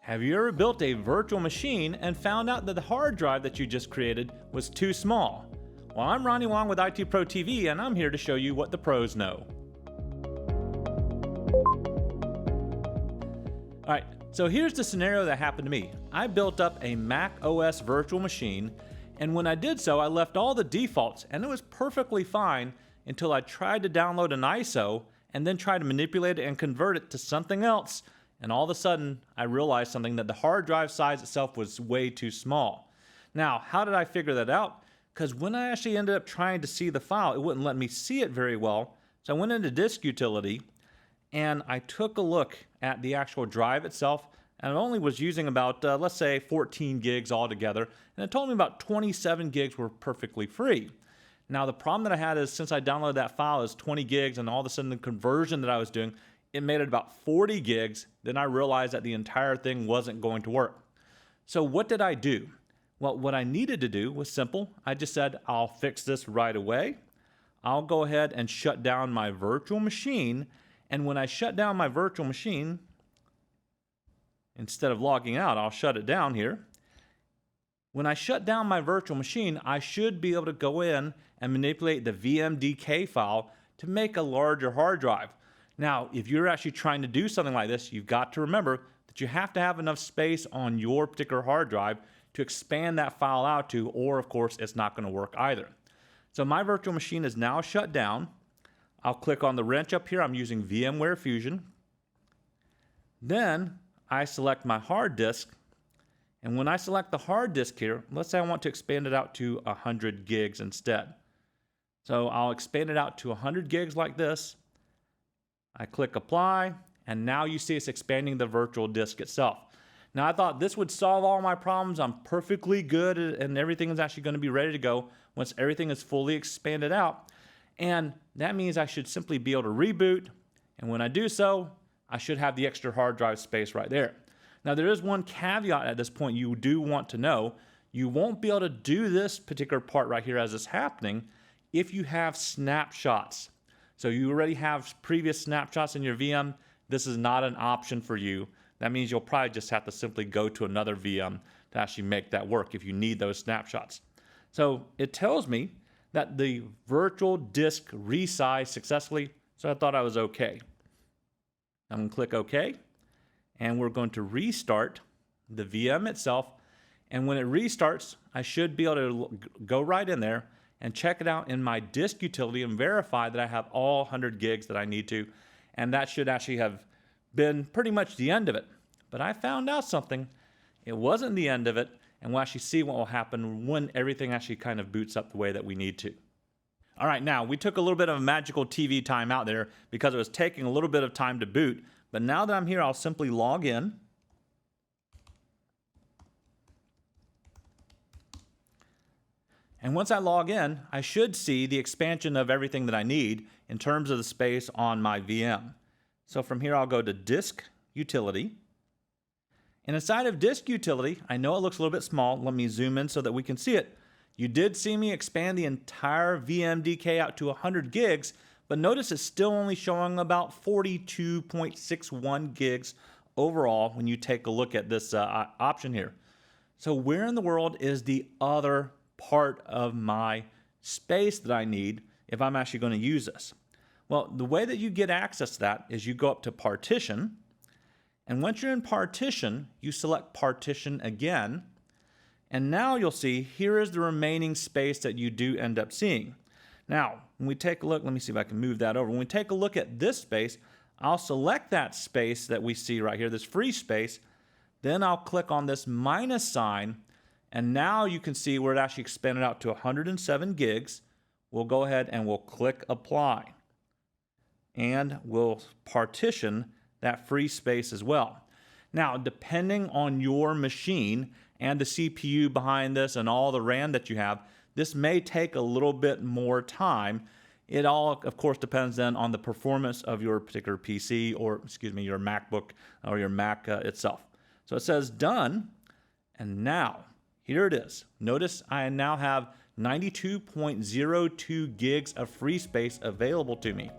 Have you ever built a virtual machine and found out that the hard drive that you just created was too small? Well, I'm Ronnie Wong with IT Pro TV, and I'm here to show you what the pros know. Alright, so here's the scenario that happened to me. I built up a macOS virtual machine, and when I did so, I left all the defaults, and it was perfectly fine until I tried to download an ISO and then tried to manipulate it and convert it to something else. And all of a sudden, I realized something, that the hard drive size itself was way too small. Now, how did I figure that out? Because when I actually ended up trying to see the file, it wouldn't let me see it very well. So I went into Disk Utility, and I took a look at the actual drive itself, and it only was using about, let's say, 14 gigs altogether, and it told me about 27 gigs were perfectly free. Now, the problem that I had is, since I downloaded that file as 20 gigs, and all of a sudden the conversion that I was doing, it made it about 40 gigs, then I realized that the entire thing wasn't going to work. So what did I do? Well, what I needed to do was simple. I just said, I'll fix this right away. I'll go ahead and shut down my virtual machine, and when I shut down my virtual machine, instead of logging out, I'll shut it down here. When I shut down my virtual machine, I should be able to go in and manipulate the VMDK file to make a larger hard drive. Now, if you're actually trying to do something like this, you've got to remember that you have to have enough space on your particular hard drive to expand that file out to, or of course, it's not going to work either. So my virtual machine is now shut down. I'll click on the wrench up here. I'm using VMware Fusion. Then I select my hard disk. And when I select the hard disk here, let's say I want to expand it out to 100 gigs instead. So I'll expand it out to 100 gigs like this. I click apply, and now you see it's expanding the virtual disk itself. Now, I thought this would solve all my problems. I'm perfectly good, and everything is actually going to be ready to go once everything is fully expanded out. And that means I should simply be able to reboot, and when I do so, I should have the extra hard drive space right there. Now, there is one caveat at this point you do want to know. You won't be able to do this particular part right here as it's happening if you have snapshots. So you already have previous snapshots in your VM. This is not an option for you. That means you'll probably just have to simply go to another VM to actually make that work if you need those snapshots. So it tells me that the virtual disk resized successfully, so I thought I was okay. I'm going to click OK, and we're going to restart the VM itself. And when it restarts, I should be able to go right in there and check it out in my disk utility and verify that I have all 100 gigs that I need to. And that should actually have been pretty much the end of it. But I found out something. It wasn't the end of it, and we'll actually see what will happen when everything actually kind of boots up the way that we need to. All right, now we took a little bit of a magical TV time out there because it was taking a little bit of time to boot. But now that I'm here, I'll simply log in. And once I log in, I should see the expansion of everything that I need in terms of the space on my VM. So from here, I'll go to Disk Utility. And inside of Disk Utility, I know it looks a little bit small. Let me zoom in so that we can see it. You did see me expand the entire VMDK out to 100 gigs, but notice it's still only showing about 42.61 gigs overall when you take a look at this option here. So where in the world is the other part of my space that I need if I'm actually going to use this? Well, the way that you get access to that is you go up to Partition, and once you're in Partition, you select Partition again, and now you'll see here is the remaining space that you do end up seeing. Now, when we take a look, let me see if I can move that over. When we take a look at this space, I'll select that space that we see right here, this free space, then I'll click on this minus sign, and now you can see where it actually expanded out to 107 gigs. We'll go ahead and we'll click apply. And we'll partition that free space as well. Now, depending on your machine and the CPU behind this and all the RAM that you have, this may take a little bit more time. It all, of course, depends then on the performance of your particular PC or, your MacBook or your Mac itself. So it says done, and now here it is. Notice I now have 92.02 gigs of free space available to me.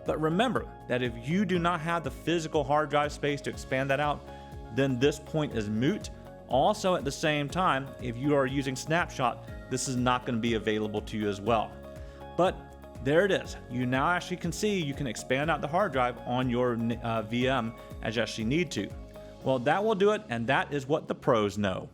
But remember that if you do not have the physical hard drive space to expand that out, then this point is moot. Also, at the same time, if you are using Snapshot, this is not going to be available to you as well. But there it is. You now actually can see you can expand out the hard drive on your VM as you actually need to. Well, that will do it, and that is what the pros know.